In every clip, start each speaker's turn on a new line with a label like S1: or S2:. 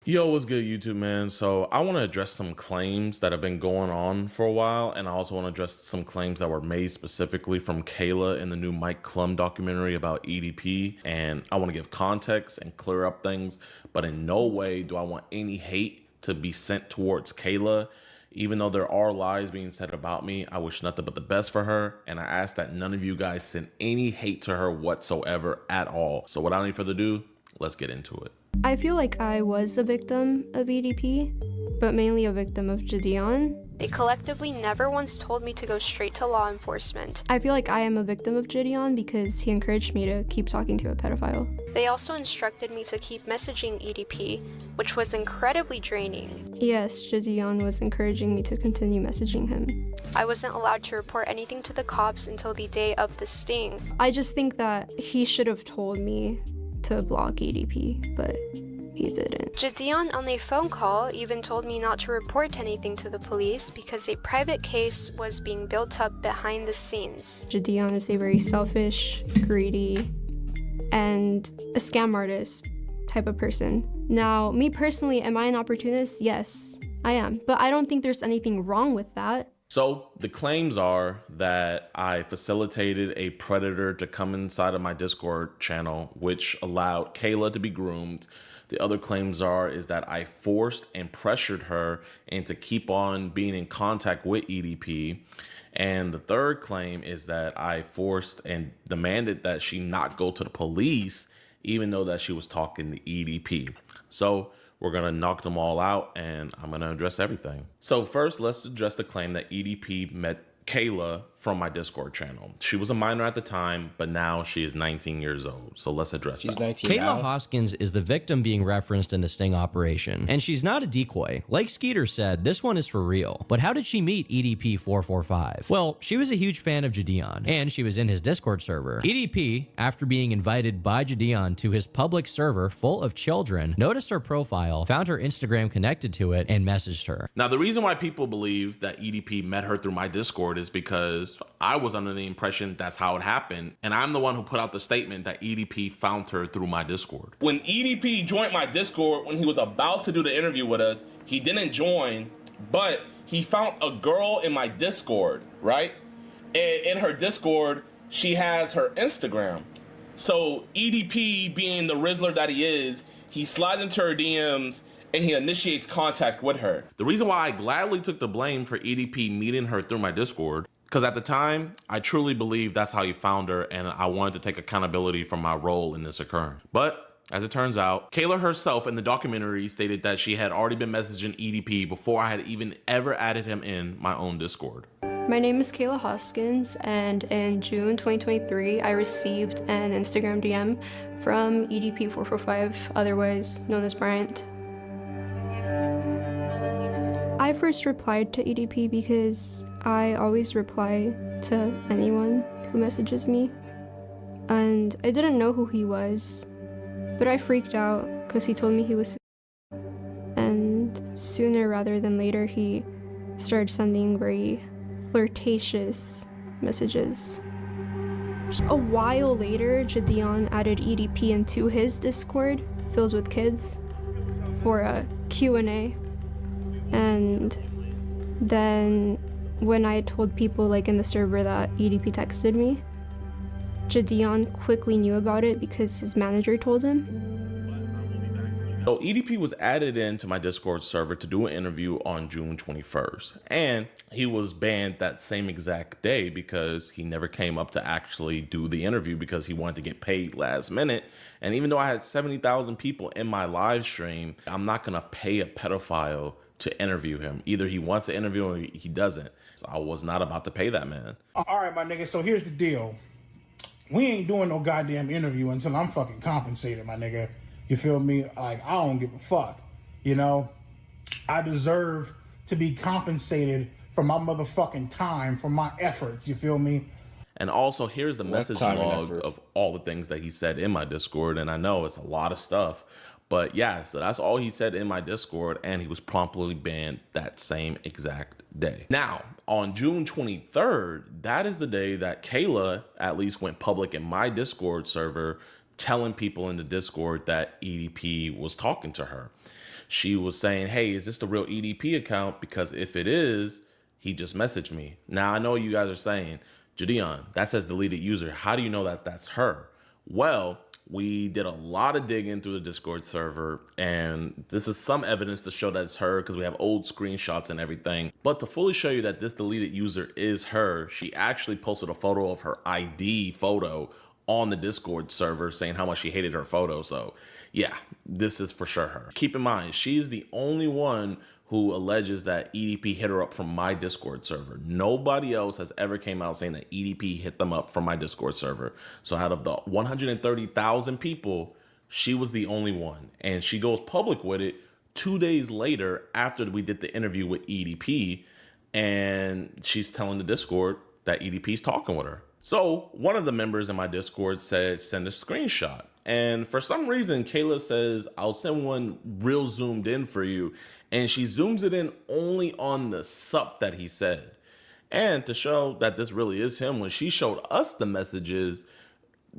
S1: Yo, what's good, YouTube, man? So I want to address some claims that have been going on for a while, and I also want to address some claims that were made specifically from Kayla in the new Mike Klum documentary about EDP, and I want to give context and clear up things, but in no way do I want any hate to be sent towards Kayla. Even though there are lies being said about me, I wish nothing but the best for her, and I ask that none of you guys send any hate to her whatsoever at all. So without any further ado, let's get into it.
S2: I feel like I was a victim of EDP, but mainly a victim of JiDion. They collectively never once told me to go straight to law enforcement. I feel like I am a victim of JiDion because he encouraged me to keep talking to a pedophile. They also instructed me to keep messaging EDP, which was incredibly draining. Yes, JiDion was encouraging me to continue messaging him. I wasn't allowed to report anything to the cops until the day of the sting. I just think that he should have told me to block EDP, but he didn't. JiDion on a phone call even told me not to report anything to the police because a private case was being built up behind the scenes. JiDion is a very selfish, greedy, and a scam artist type of person. Now, me personally, am I an opportunist? Yes, I am, but I don't think there's anything wrong with that.
S1: So the claims are that I facilitated a predator to come inside of my Discord channel, which allowed Kayla to be groomed. The other claims is that I forced and pressured her into keep on being in contact with EDP. And the third claim is that I forced and demanded that she not go to the police, even though that she was talking to EDP. So we're going to knock them all out, and I'm going to address everything. So first, let's address the claim that EDP met Kayla from my Discord channel. She was a minor at the time, but now she is 19 years old. So let's address that.
S3: 19 now.
S4: Kayla Hoskins is the victim being referenced in the sting operation, and she's not a decoy. Like Skeeter said, this one is for real. But how did she meet EDP445? Well, she was a huge fan of JiDion, and she was in his Discord server. EDP, after being invited by JiDion to his public server full of children, noticed her profile, found her Instagram connected to it, and messaged her.
S1: Now, the reason why people believe that EDP met her through my Discord is because I was under the impression that's how it happened, and I'm the one who put out the statement that EDP found her through my Discord. When EDP joined my Discord, when he was about to do the interview with us, he didn't join, but he found a girl in my Discord, right? And in her Discord, she has her Instagram. So EDP, being the Rizzler that he is, he slides into her DMs and he initiates contact with her. The reason why I gladly took the blame for EDP meeting her through my Discord, because at the time, I truly believe that's how he found her, and I wanted to take accountability for my role in this occurrence. But as it turns out, Kayla herself in the documentary stated that she had already been messaging EDP before I had even ever added him in my own Discord.
S2: My name is Kayla Hoskins, and in June 2023, I received an Instagram DM from EDP445, otherwise known as Bryant. I first replied to EDP because I always reply to anyone who messages me, and I didn't know who he was, but I freaked out because he told me he was, and sooner rather than later he started sending very flirtatious messages. A while later, JiDion added EDP into his Discord filled with kids for a Q&A. And then when I told people like in the server that EDP texted me, JiDion quickly knew about it because his manager told him.
S1: So EDP was added into my Discord server to do an interview on June 21st. And he was banned that same exact day because he never came up to actually do the interview because he wanted to get paid last minute. And even though I had 70,000 people in my live stream, I'm not going to pay a pedophile to interview him. Either he wants to interview or he doesn't. So I was not about to pay that man.
S5: All right, my nigga, so here's the deal. We ain't doing no goddamn interview until I'm fucking compensated, my nigga. You feel me? Like, I don't give a fuck. You know? I deserve to be compensated for my motherfucking time, for my efforts. You feel me?
S1: And also, here's the message log of all the things that he said in my Discord. And I know it's a lot of stuff. But yeah, so that's all he said in my Discord, and he was promptly banned that same exact day. Now, on June 23rd, that is the day that Kayla at least went public in my Discord server telling people in the Discord that EDP was talking to her. She was saying, hey, is this the real EDP account? Because if it is, he just messaged me. Now, I know you guys are saying, JiDion, that says deleted user. How do you know that that's her? Well, we did a lot of digging through the Discord server, and this is some evidence to show that it's her because we have old screenshots and everything. But to fully show you that this deleted user is her, she actually posted a photo of her ID photo on the Discord server saying how much she hated her photo. So yeah, this is for sure her. Keep in mind, she's the only one who alleges that EDP hit her up from my Discord server. Nobody else has ever came out saying that EDP hit them up from my Discord server. So out of the 130,000 people, she was the only one. And she goes public with it 2 days later after we did the interview with EDP. And she's telling the Discord that EDP's talking with her. So one of the members in my Discord said, send a screenshot. And for some reason, Kayla says, I'll send one real zoomed in for you. And she zooms it in only on the sup that he said. And to show that this really is him, when she showed us the messages,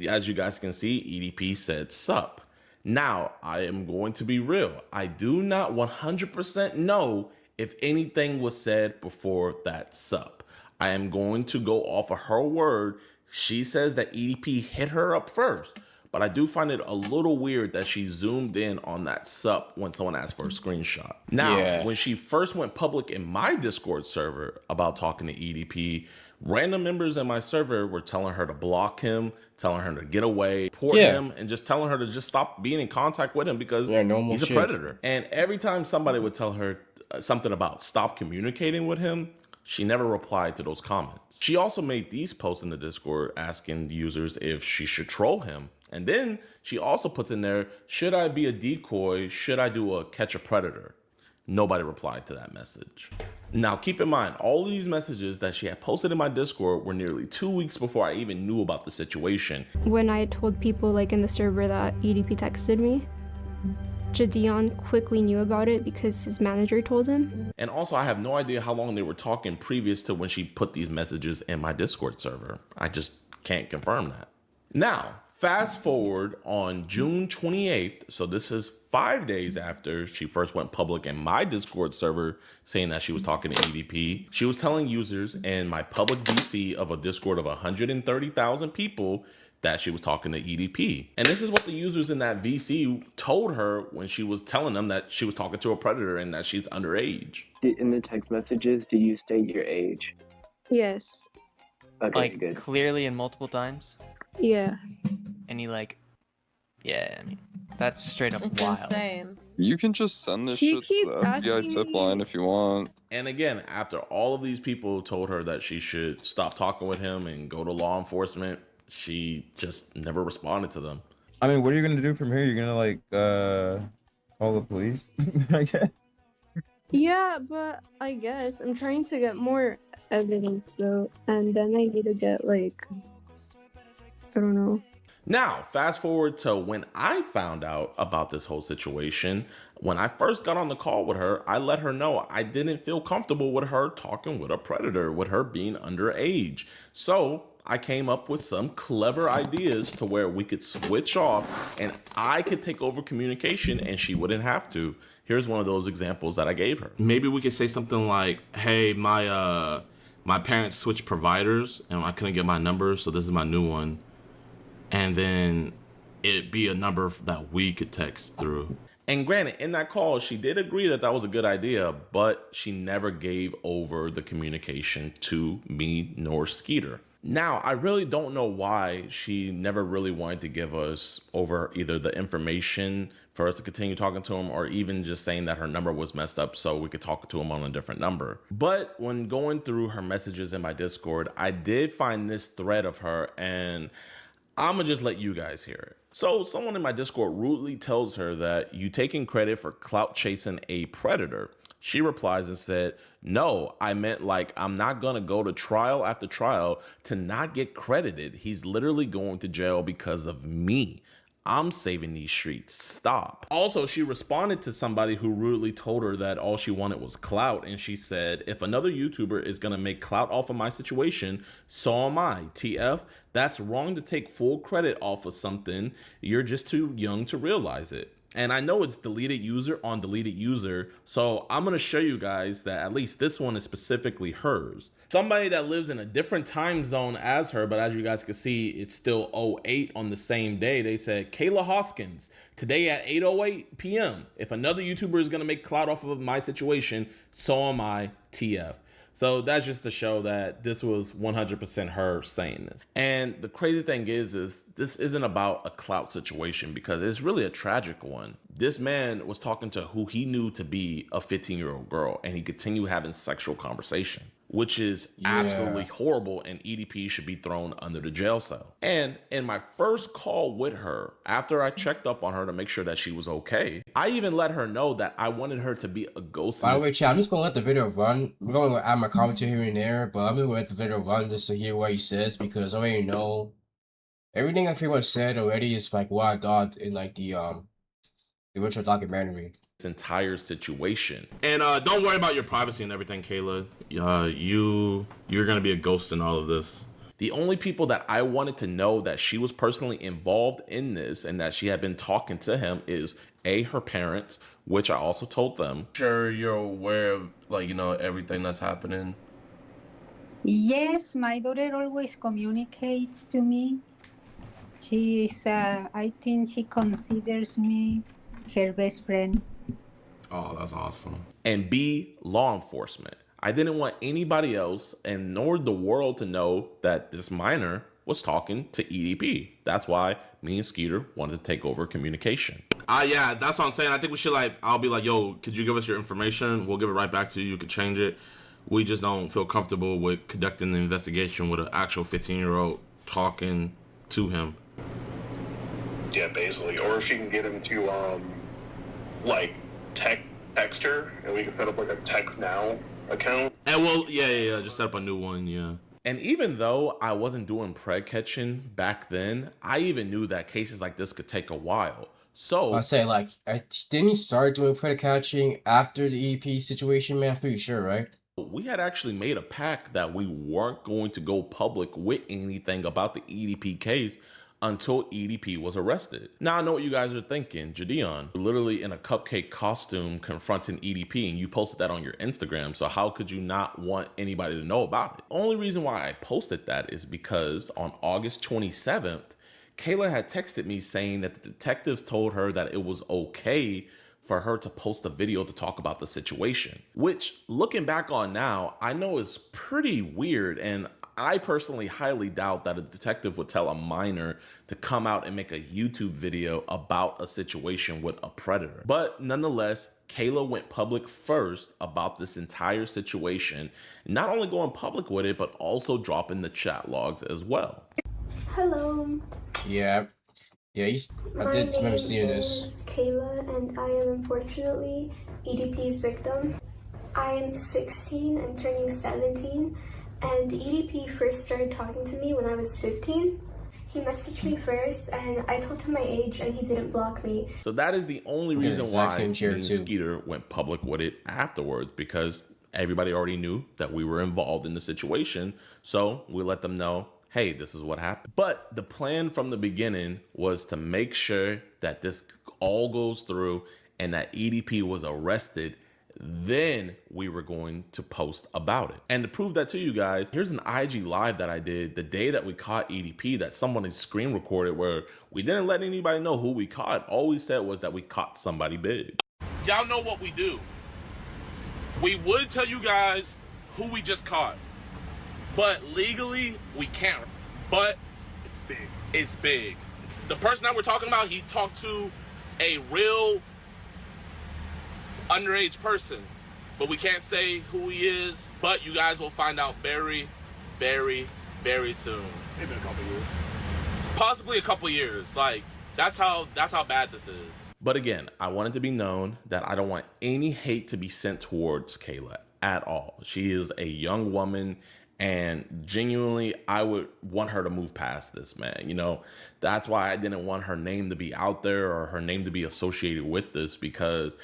S1: as you guys can see, EDP said sup. Now, I am going to be real. I do not 100% know if anything was said before that sup. I am going to go off of her word. She says that EDP hit her up first. But I do find it a little weird that she zoomed in on that sup when someone asked for a screenshot. Now, when she first went public in my Discord server about talking to EDP, random members in my server were telling her to block him, telling her to get away, report him, and just telling her to just stop being in contact with him because he's a predator. And every time somebody would tell her something about stop communicating with him, she never replied to those comments. She also made these posts in the Discord asking users if she should troll him. And then she also puts in there, should I be a decoy? Should I do a catch a predator? Nobody replied to that message. Now, keep in mind, all these messages that she had posted in my Discord were nearly 2 weeks before I even knew about the situation.
S2: When I told people like in the server that EDP texted me, JiDion quickly knew about it because his manager told him.
S1: And also, I have no idea how long they were talking previous to when she put these messages in my Discord server. I just can't confirm that. Now, fast forward on June 28th, so this is 5 days after she first went public in my Discord server saying that she was talking to EDP. She was telling users in my public VC of a Discord of 130,000 people that she was talking to EDP. And this is what the users in that VC told her when she was telling them that she was talking to a predator and that she's underage.
S3: In the text messages, do you state your age?
S2: Yes.
S3: Okay,
S6: Like,
S3: good.
S6: clearly and multiple times?
S2: Yeah.
S6: And he like, yeah, I mean, that's straight up
S7: It's
S6: wild.
S7: insane.
S8: You can just send this
S7: He
S8: shit to
S7: keeps
S8: the FBI
S7: asking
S8: tip
S7: me-
S8: line if you want.
S1: And again, after all of these people told her that she should stop talking with him and go to law enforcement, she just never responded to them.
S9: I mean, what are you gonna do from here? You're gonna like call the police? I guess.
S2: Yeah, but I guess I'm trying to get more evidence though, and then I need to get like, I don't know.
S1: Now, fast forward to when I found out about this whole situation. When I first got on the call with her, I let her know I didn't feel comfortable with her talking with a predator, with her being underage. So I came up with some clever ideas to where we could switch off and I could take over communication and she wouldn't have to. Here's one of those examples that I gave her. Maybe we could say something like, hey, my parents switched providers and I couldn't get my number, so this is my new one. And then it'd be a number that we could text through. And granted, in that call, she did agree that that was a good idea, but she never gave over the communication to me nor Skeeter. Now, I really don't know why she never really wanted to give us over either the information for us to continue talking to him or even just saying that her number was messed up so we could talk to him on a different number. But when going through her messages in my Discord, I did find this thread of her and I'm gonna just let you guys hear it. So someone in my Discord rudely tells her that you taking credit for clout chasing a predator. She replies and said, no, I meant like I'm not gonna go to trial after trial to not get credited. He's literally going to jail because of me. I'm saving these streets. Stop. Also, she responded to somebody who rudely told her that all she wanted was clout. And she said, if another YouTuber is going to make clout off of my situation, so am I. TF, that's wrong to take full credit off of something. You're just too young to realize it. And I know it's deleted user on deleted user, so I'm going to show you guys that at least this one is specifically hers. Somebody that lives in a different time zone as her, but as you guys can see, it's still 08 on the same day. They said, Kayla Hoskins, today at 8:08 p.m. If another YouTuber is going to make clout off of my situation, so am I, TF. So that's just to show that this was 100% her saying this. And the crazy thing is this isn't about a clout situation because it's really a tragic one. This man was talking to who he knew to be a 15-year-old girl, and he continued having sexual conversation, which is absolutely horrible, and EDP should be thrown under the jail cell. And in my first call with her, after I checked up on her to make sure that she was okay, I even let her know that I wanted her to be a ghost.
S7: By the way, chat, I'm just gonna let the video run. We're gonna add my commentary here and there, but I'm gonna let the video run just to hear what he says because I already know everything I pretty much said already is like what I thought in like the original documentary.
S1: This entire situation. And don't worry about your privacy and everything, Kayla. You're gonna be a ghost in all of this. The only people that I wanted to know that she was personally involved in this and that she had been talking to him is her parents, which I also told them.
S10: Sure, you're aware of everything that's happening.
S11: Yes, my daughter always communicates to me. She's, I think she considers me her best friend.
S1: Oh, that's awesome. And B, law enforcement. I didn't want anybody else and nor the world to know that this minor was talking to EDP. That's why me and Skeeter wanted to take over communication. Yeah, that's what I'm saying. I think we should I'll be like, yo, could you give us your information? We'll give it right back to you. You could change it. We just don't feel comfortable with conducting the investigation with an actual 15-year-old talking to him.
S12: Yeah, basically. Or if she can get him to text her, and we can set up a text now account.
S1: And just set up a new one, yeah. And even though I wasn't doing preg catching back then, I even knew that cases like this could take a while. So
S7: I say didn't he start doing predator catching after the EP situation, man? I'm pretty sure, right?
S1: We had actually made a pact that we weren't going to go public with anything about the EDP case until EDP was arrested. Now I know what you guys are thinking. JiDion, literally in a cupcake costume confronting EDP, and you posted that on your Instagram, so how could you not want anybody to know about it? Only reason why I posted that is because on August 27th, Kayla had texted me saying that the detectives told her that it was okay for her to post a video to talk about the situation, which looking back on now, I know is pretty weird, and I personally highly doubt that a detective would tell a minor to come out and make a YouTube video about a situation with a predator. But nonetheless, Kayla went public first about this entire situation, not only going public with it, but also dropping the chat logs as well.
S2: Hello.
S7: Yeah, I did remember seeing this.
S2: My name is Kayla, and I am unfortunately EDP's victim. I am 16, I'm turning 17, and EDP first started talking to me when I was 15. He messaged me first, and I told him my age, and he didn't block me.
S1: So that is the only reason why me and Skeeter went public with it afterwards, because everybody already knew that we were involved in the situation. So we let them know, hey, this is what happened. But the plan from the beginning was to make sure that this all goes through and that EDP was arrested. Then we were going to post about it. And to prove that to you guys, here's an IG live that I did the day that we caught EDP that somebody screen recorded, where we didn't let anybody know who we caught. All we said was that we caught somebody big. Y'all know what we do. We would tell you guys who we just caught, but legally we can't. But it's big. It's big. The person that we're talking about, he talked to a real underage person, but we can't say who he is, but you guys will find out very, very, very soon. Maybe in a couple years. Possibly a couple years. That's how bad this is. But again, I want it to be known that I don't want any hate to be sent towards Kayla at all. She is a young woman, And genuinely, I would want her to move past this, man. You know, that's why I didn't want her name to be out there or her name to be associated with this, because,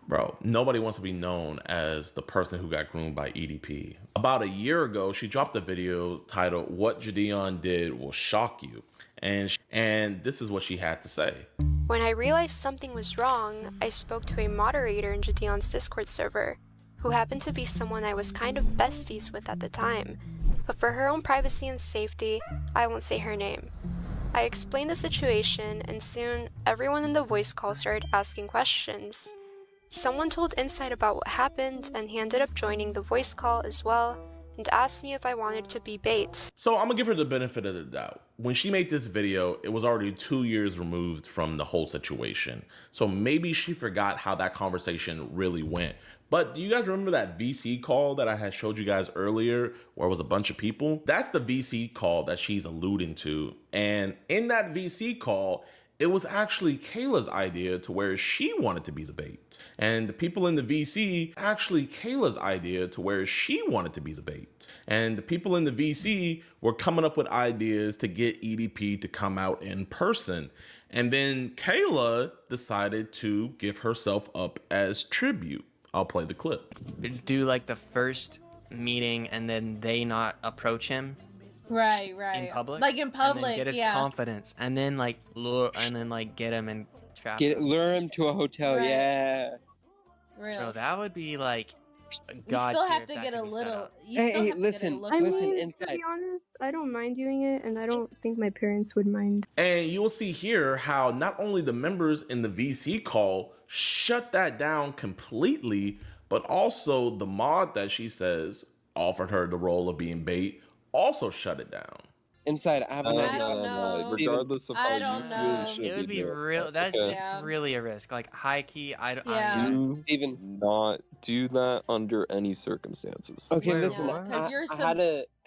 S1: bro, nobody wants to be known as the person who got groomed by EDP. About a year ago, she dropped a video titled "What JiDion Did Will Shock You." And this is what she had to say.
S2: When I realized something was wrong, I spoke to a moderator in JiDion's Discord server, who happened to be someone I was kind of besties with at the time. But for her own privacy and safety, I won't say her name. I explained the situation, and soon everyone in the voice call started asking questions. Someone told Insight about what happened, and he ended up joining the voice call as well, and asked me if I wanted to be bait.
S1: So I'm gonna give her the benefit of the doubt. When she made this video, it was already 2 years removed from the whole situation. So maybe she forgot how that conversation really went. But do you guys remember that VC call that I had showed you guys earlier where it was a bunch of people? That's the VC call that she's alluding to. And in that VC call, it was actually Kayla's idea to where she wanted to be the bait. And the people in the VC, actually Kayla's idea to where she wanted to be the bait. And the people in the VC were coming up with ideas to get EDP to come out in person. And then Kayla decided to give herself up as tribute. I'll play the clip.
S6: Do like the first meeting and then they not approach him.
S13: Right.
S6: In public.
S13: Like in public,
S6: and then get his confidence, and then like lure, and then like get him and trap.
S14: Lure him to a hotel.
S13: Right.
S14: Yeah.
S13: Real.
S6: So that would be like.
S13: You still have to get a little.
S14: Hey, listen, listen.
S2: To be honest, I don't mind doing it, and I don't think my parents would mind.
S1: And you'll see here how not only the members in the VC call shut that down completely, but also the mod that she says offered her the role of being bait also shut it down.
S14: Inside, I have an idea.
S8: No. Regardless of how you feel,
S6: It would be real. That's really a risk. Like high key,
S8: do not do that under any circumstances.
S14: Okay, listen.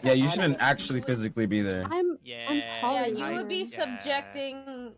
S9: Yeah, you shouldn't actually physically be there.
S2: I'm
S13: Yeah, you would be subjecting.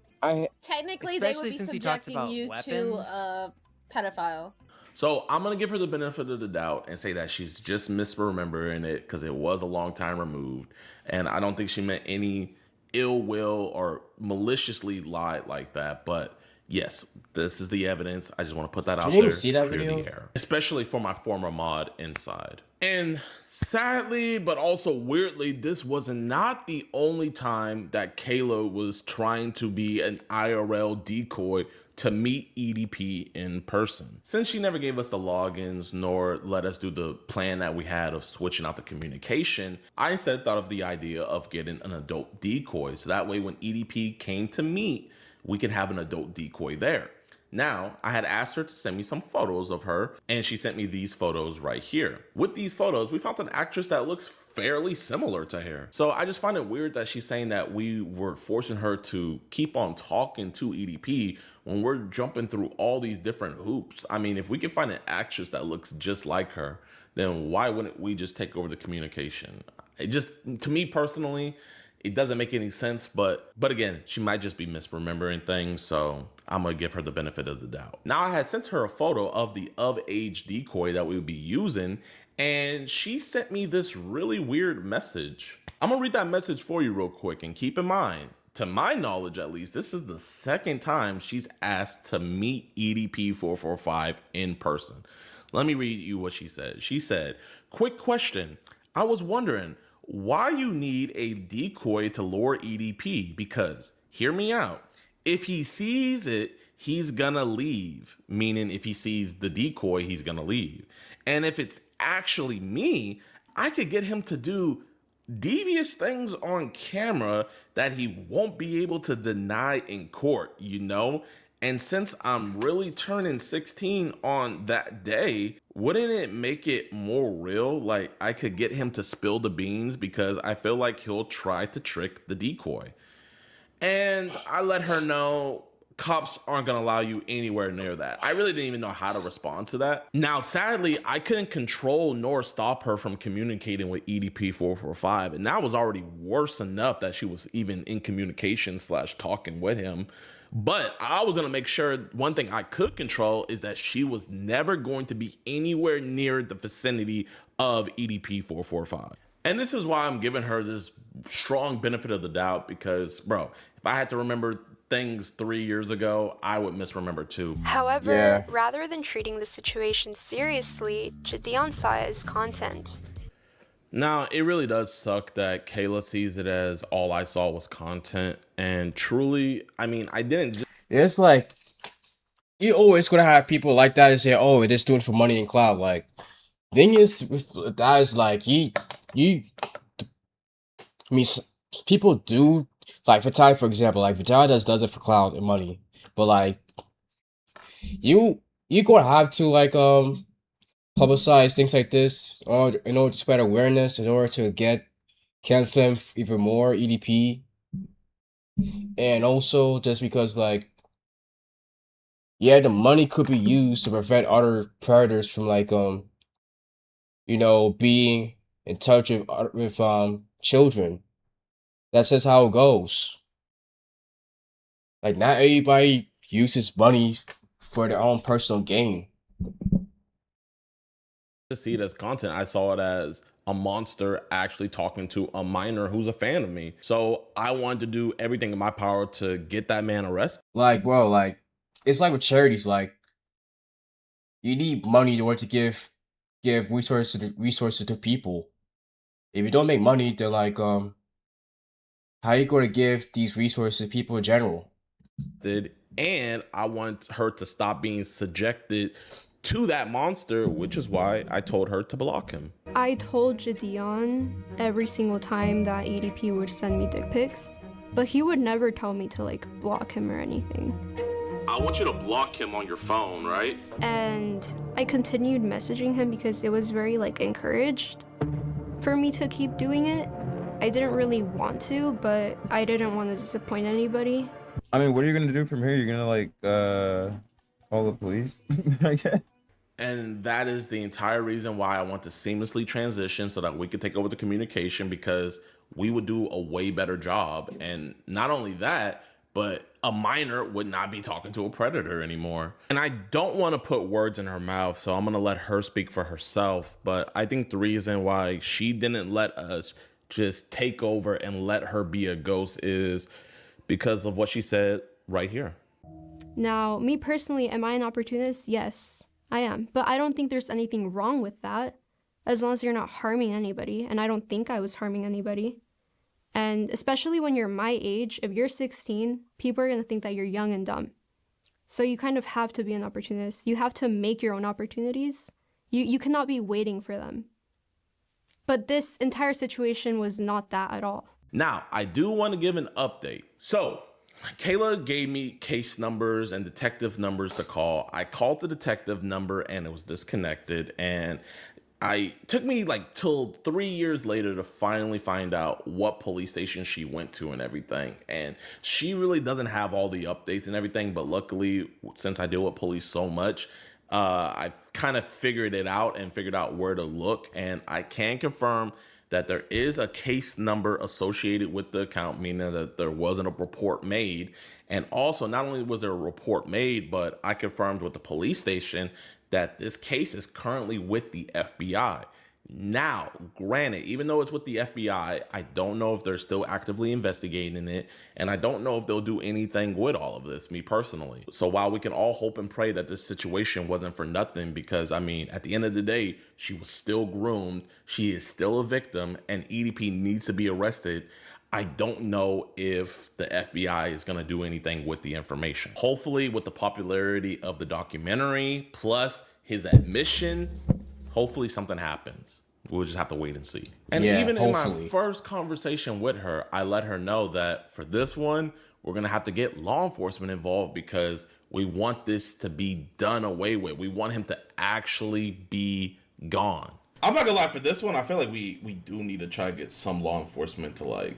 S13: Technically, they would be subjecting you to a pedophile.
S1: So I'm going to give her the benefit of the doubt and say that she's just misremembering it because it was a long time removed. And I don't think she meant any ill will or maliciously lied like that. But yes, this is the evidence. I just want to put that out there.
S7: See that
S1: clear
S7: video?
S1: the air, especially for my former mod Inside. And sadly, but also weirdly, this was not the only time that Kayla was trying to be an IRL decoy to meet EDP in person. Since she never gave us the logins nor let us do the plan that we had of switching out the communication, I instead thought of the idea of getting an adult decoy. So that way when EDP came to meet, we could have an adult decoy there. Now, I had asked her to send me some photos of her, and she sent me these photos right here. With these photos, we found an actress that looks fairly similar to her. So I just find it weird that she's saying that we were forcing her to keep on talking to EDP when we're jumping through all these different hoops. I mean, if we can find an actress that looks just like her, then why wouldn't we just take over the communication? It just, to me personally, it doesn't make any sense, but again, she might just be misremembering things, so I'm gonna give her the benefit of the doubt. Now, I had sent her a photo of the of-age decoy that we would be using, and she sent me this really weird message. I'm gonna read that message for you real quick, and keep in mind, to my knowledge at least, this is the second time she's asked to meet EDP445 in person. Let me read you what she said. She said, "Quick question. I was wondering why you need a decoy to lure EDP, because, hear me out, if he sees it, he's gonna leave." Meaning if he sees the decoy, he's gonna leave. "And if it's actually me, I could get him to do devious things on camera that he won't be able to deny in court, you know? And since I'm really turning 16 on that day, wouldn't it make it more real? Like I could get him to spill the beans because I feel like he'll try to trick the decoy." And I let her know cops aren't gonna allow you anywhere near that. I really didn't even know how to respond to that. Now, sadly, I couldn't control nor stop her from communicating with EDP445. And that was already worse enough that she was even in communication / talking with him. But I was gonna make sure one thing I could control is that she was never going to be anywhere near the vicinity of EDP445. And this is why I'm giving her this strong benefit of the doubt because, bro, if I had to remember things 3 years ago, I would misremember too.
S2: However, rather than treating the situation seriously, JiDion saw it as content.
S1: Now, it really does suck that Kayla sees it as all I saw was content. And truly, I mean, I didn't.
S7: It's like, you always gonna have people like that and say, oh, it is doing for money and clout. Like, thing is, with that is like, I mean, people do, like, Vitaly, for example, like, Vitaly does it for clout and money. But, like, you gonna have to, like, publicize things like this in order to spread awareness, in order to cancel them even more, EDP. And also just because, like, yeah, the money could be used to prevent other predators from, like, being in touch with children. That's just how it goes. Like, not everybody uses money for their own personal gain.
S1: To see it as content, I saw it as a monster actually talking to a minor who's a fan of me. So I wanted to do everything in my power to get that man arrested.
S7: Like, bro, like, it's like with charities, like, you need money in order to give resources to people. If you don't make money, then, like, how are you going to give these resources to people in general?
S1: And I want her to stop being subjected to that monster, which is why I told her to block him.
S2: I told JiDion every single time that EDP would send me dick pics, but he would never tell me to, like, block him or anything.
S1: I want you to block him on your phone, right?
S2: And I continued messaging him because it was very, like, encouraged for me to keep doing it. I didn't really want to, but I didn't want to disappoint anybody.
S9: I mean, what are you gonna do from here? You're gonna, like, call the police? I guess.
S1: And that is the entire reason why I want to seamlessly transition so that we could take over the communication, because we would do a way better job. And not only that, but a minor would not be talking to a predator anymore. And I don't want to put words in her mouth, so I'm going to let her speak for herself. But I think the reason why she didn't let us just take over and let her be a ghost is because of what she said right here.
S2: Now, me personally, am I an opportunist? Yes, I am. But I don't think there's anything wrong with that, as long as you're not harming anybody. And I don't think I was harming anybody. And especially when you're my age, if you're 16, people are going to think that you're young and dumb. So you kind of have to be an opportunist. You have to make your own opportunities. You cannot be waiting for them. But this entire situation was not that at all.
S1: Now, I do want to give an update. So, Kayla gave me case numbers and detective numbers to call. I called the detective number and it was disconnected. And took me like till 3 years later to finally find out what police station she went to and everything. And she really doesn't have all the updates and everything. But luckily, since I deal with police so much, I kind of figured it out and figured out where to look. And I can confirm that there is a case number associated with the account, meaning that there wasn't a report made. And also, not only was there a report made, but I confirmed with the police station that this case is currently with the FBI. Now, granted, even though it's with the FBI, I don't know if they're still actively investigating it, and I don't know if they'll do anything with all of this, me personally. So while we can all hope and pray that this situation wasn't for nothing, because I mean, at the end of the day, she was still groomed, she is still a victim, and EDP needs to be arrested, I don't know if the FBI is going to do anything with the information. Hopefully, with the popularity of the documentary, plus his admission, hopefully something happens. We'll just have to wait and see. And
S7: yeah,
S1: even
S7: hopefully.
S1: in my first conversation with her, I let her know that for this one, we're going to have to get law enforcement involved because we want this to be done away with. We want him to actually be gone. I'm not gonna lie, for this one, I feel like we do need to try to get some law enforcement to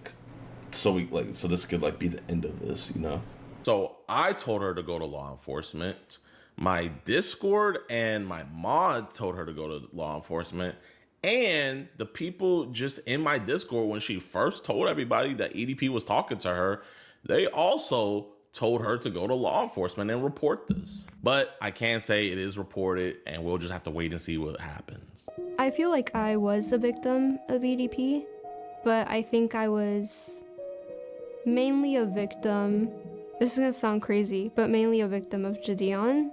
S1: so this could be the end of this, you know? So I told her to go to law enforcement. My Discord and my mod told her to go to law enforcement. And the people just in my Discord, when she first told everybody that EDP was talking to her, they also told her to go to law enforcement and report this. But I can say it is reported, and we'll just have to wait and see what happens.
S2: I feel like I was a victim of EDP, but I think I was mainly a victim, this is gonna sound crazy, but mainly a victim of JiDion,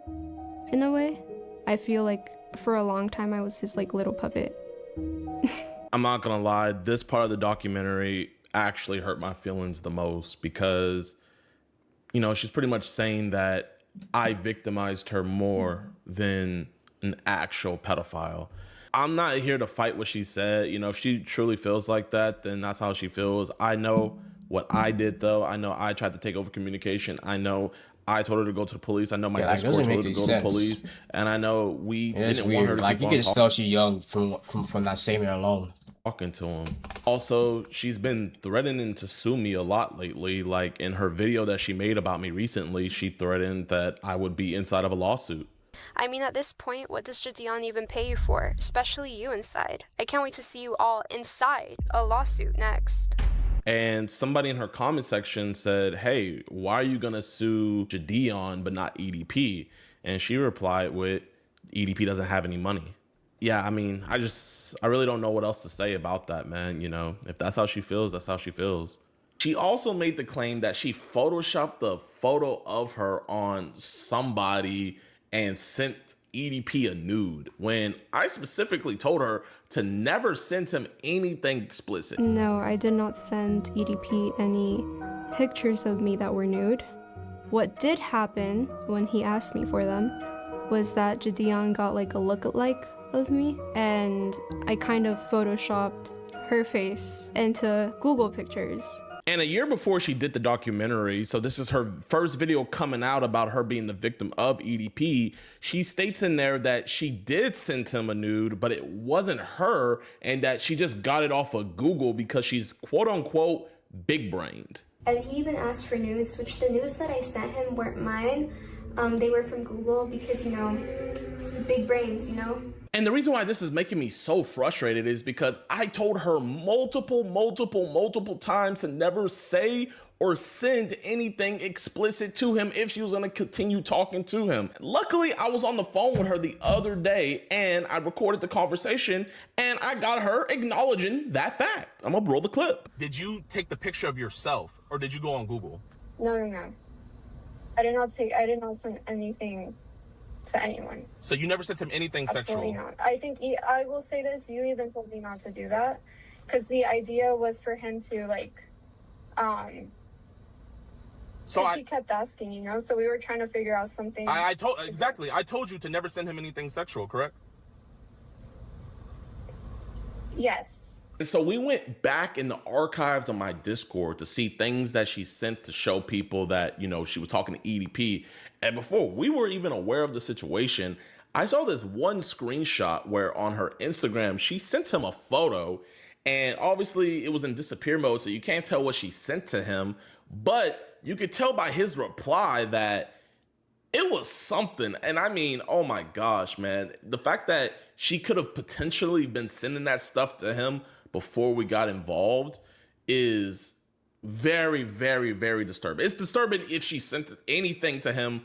S2: in a way. I feel like for a long time I was his like little puppet.
S1: I'm not gonna lie, this part of the documentary actually hurt my feelings the most because, you know, she's pretty much saying that I victimized her more than an actual pedophile. I'm not here to fight what she said. You know, if she truly feels like that, then that's how she feels. I know what I did, though. I know I tried to take over communication. I know I told her to go to the police. I know my Discord told her to go to the police. And I know we didn't want her to
S7: like, you can just tell she's young from that statement alone.
S1: Talking to him. Also, she's been threatening to sue me a lot lately. Like in her video that she made about me recently, she threatened that I would be inside of a lawsuit.
S2: I mean, at this point, what does JiDion even pay you for? Especially you inside. I can't wait to see you all inside a lawsuit next.
S1: And somebody in her comment section said, hey, why are you gonna sue JiDion but not EDP? And she replied with, EDP doesn't have any money. Yeah, I mean, I really don't know what else to say about that, man. You know, if that's how she feels, that's how she feels. She also made the claim that she photoshopped the photo of her on somebody and sent EDP a nude, when I specifically told her to never send him anything explicit.
S2: No, I did not send EDP any pictures of me that were nude. What did happen when he asked me for them was that JiDion got like a lookalike of me, and I kind of photoshopped her face into Google pictures.
S1: And a year before she did the documentary, so this is her first video coming out about her being the victim of EDP, she states in there that she did send him a nude, but it wasn't her, and that she just got it off of Google because she's quote unquote big-brained.
S2: And he even asked for nudes, which the nudes that I sent him weren't mine. They were from Google because, you know, it's big brains, you know?
S1: And the reason why this is making me so frustrated is because I told her multiple times to never say or send anything explicit to him if she was gonna continue talking to him. Luckily, I was on the phone with her the other day and I recorded the conversation and I got her acknowledging that fact. I'm gonna roll the clip. Did you take the picture of yourself or did you go on Google?
S2: No. I did not send anything to anyone.
S1: So you never sent him anything
S2: Absolutely
S1: sexual?
S2: not. I think, I will say this, you even told me not to do that because the idea was for him to like, he kept asking, you know, so we were trying to figure out something.
S1: I told you to never send him anything sexual, correct?
S2: Yes.
S1: And so we went back in the archives of my Discord to see things that she sent to show people that, you know, she was talking to EDP. And before we were even aware of the situation, I saw this one screenshot where on her Instagram, she sent him a photo and obviously it was in disappear mode. So you can't tell what she sent to him, but you could tell by his reply that it was something. And I mean, oh my gosh, man, the fact that she could have potentially been sending that stuff to him before we got involved is very disturbing. It's disturbing if she sent anything to him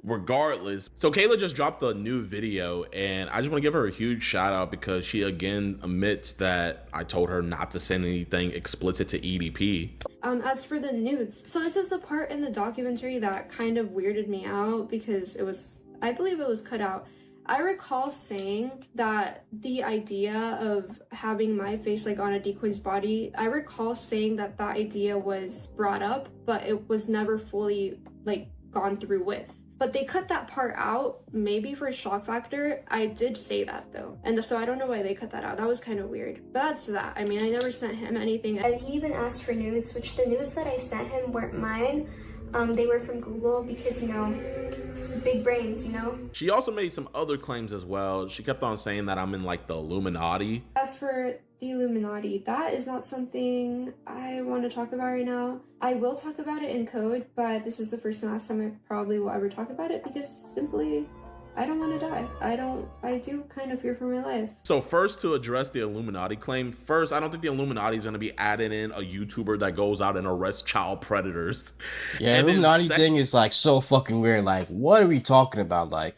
S1: regardless. So Kayla just dropped a new video and I just want to give her a huge shout out because she again admits that I told her not to send anything explicit to EDP.
S2: As for the nudes, so this is the part in the documentary that kind of weirded me out because I believe it was cut out. I recall saying that the idea of having my face like on a decoy's body, I recall saying that idea was brought up, but it was never fully like gone through with. But they cut that part out, maybe for shock factor. I did say that though. And so I don't know why they cut that out. That was kind of weird. But that's that. I mean, I never sent him anything. And he even asked for nudes, which the nudes that I sent him weren't mine. They were from Google because, you know, it's big brains, you know?
S1: She also made some other claims as well. She kept on saying that I'm in like the Illuminati.
S2: As for the Illuminati, that is not something I want to talk about right now. I will talk about it in code, but this is the first and last time I probably will ever talk about it because simply I don't want to die. I do kind of fear for my life.
S1: So first, to address the Illuminati claim, first, I don't think the Illuminati is going to be adding in a YouTuber that goes out and arrests child predators.
S7: Yeah, Illuminati thing is like so fucking weird. Like, what are we talking about? Like,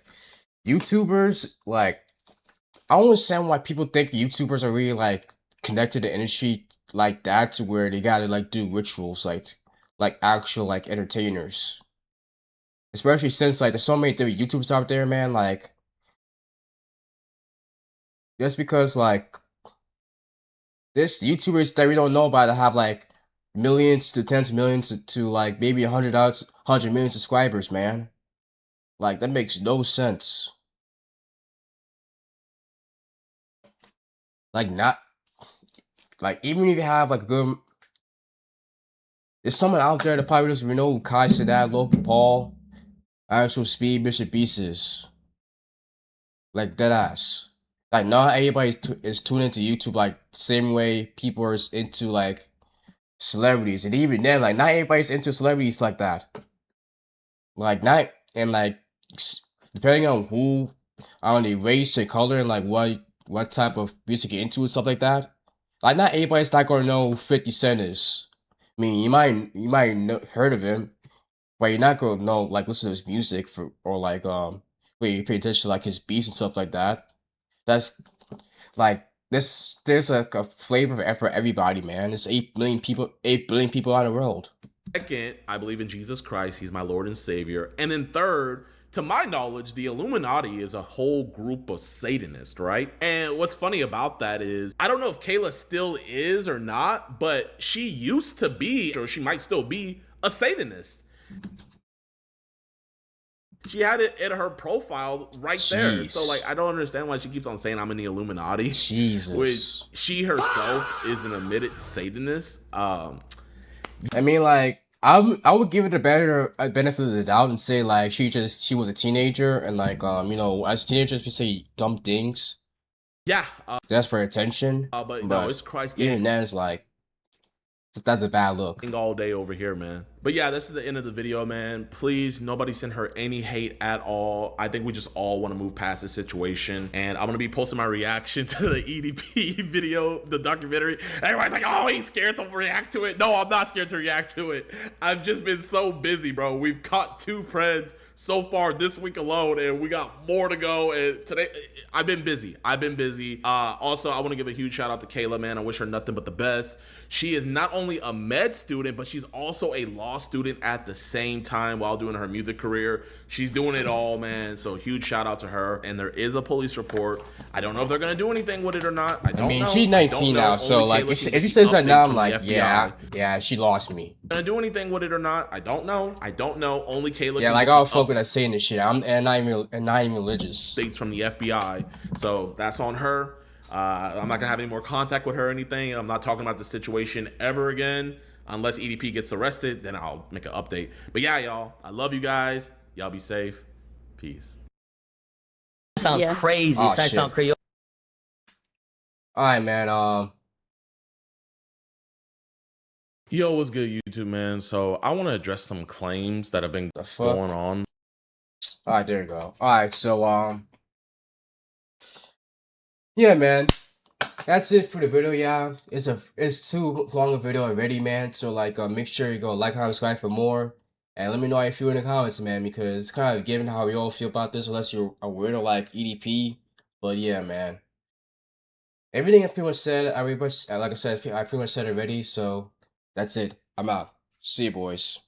S7: YouTubers, like, I don't understand why people think YouTubers are really like connected to industry like that, to where they gotta like do rituals like actual like entertainers. Especially since like there's so many different YouTubers out there, man. Like, just because like this YouTubers that we don't know about that have like millions to tens of millions to like maybe 100 million subscribers, man. Like, that makes no sense. Like, not like, even if you have like a good, there's someone out there that probably doesn't even know who Kai Cenat, Logan Paul, Actual Speed, Bishop Beasts. Like, dead ass. Like, not everybody is tuned into YouTube like same way people are into like celebrities, and even then, like, not everybody's into celebrities like that. Like, not and like depending on who, on the race or color, and like what type of music you're into and stuff like that. Like, not everybody's not gonna know who 50 Cent is. I mean, you might know, heard of him, but you're not gonna know, like, listen to his music for, or like where you pay attention to like his beats and stuff like that. That's like there's a flavor for everybody, man. There's 8 billion people on the world.
S1: Second, I believe in Jesus Christ. He's my Lord and Savior. And then third, to my knowledge, the Illuminati is a whole group of Satanists, right? And what's funny about that is, I don't know if Kayla still is or not, but she used to be, or she might still be, a Satanist. She had it in her profile right there. So, like, I don't understand why she keeps on saying I'm in the Illuminati.
S7: Jesus.
S1: Which she herself is an admitted Satanist.
S7: I mean, like, I would give it a benefit of the doubt and say like she was a teenager, and like you know, as teenagers we say dumb things.
S1: Yeah.
S7: That's for attention.
S1: But no, it's Christ.
S7: Even then, it's like that's a bad look.
S1: All day over here, man. But yeah, this is the end of the video, man. Please, nobody send her any hate at all. I think we just all want to move past this situation. And I'm going to be posting my reaction to the EDP video, the documentary. Everybody's like, oh, he's scared to react to it. No, I'm not scared to react to it. I've just been so busy, bro. We've caught 2 Preds so far this week alone, and we got more to go. And today, I've been busy. Also, I want to give a huge shout out to Kayla, man. I wish her nothing but the best. She is not only a med student, but she's also a law student at the same time while doing her music career. She's doing it all, man. So huge shout out to her. And there is a police report. I don't know if they're gonna do anything with it or not. I mean,
S7: she's 19 now, so like if she says that now, I'm like, yeah, she lost me.
S1: Gonna do anything with it or not? I don't know. Only Kayla.
S7: Yeah, like I'll fuck with that saying this shit. I'm not even religious.
S1: States from the FBI, so that's on her. I'm not gonna have any more contact with her or anything. I'm not talking about the situation ever again. Unless EDP gets arrested, then I'll make an update. But yeah, y'all, I love you guys. Y'all be safe. Peace.
S15: Sound crazy.
S7: Oh,
S15: That sound crazy.
S7: All right, man.
S1: Yo, what's good, YouTube, man? So I want to address some claims that have been going on.
S7: All right, there you go. All right, so yeah, man. That's it for the video. Yeah, it's too long a video already, man. So like, make sure you go like, comment, subscribe for more, and let me know how you feel in the comments, man. Because it's kind of given how we all feel about this, unless you're a weirdo like EDP. But yeah, man. Everything I pretty much said, like I said, I pretty much said already. So that's it. I'm out. See you, boys.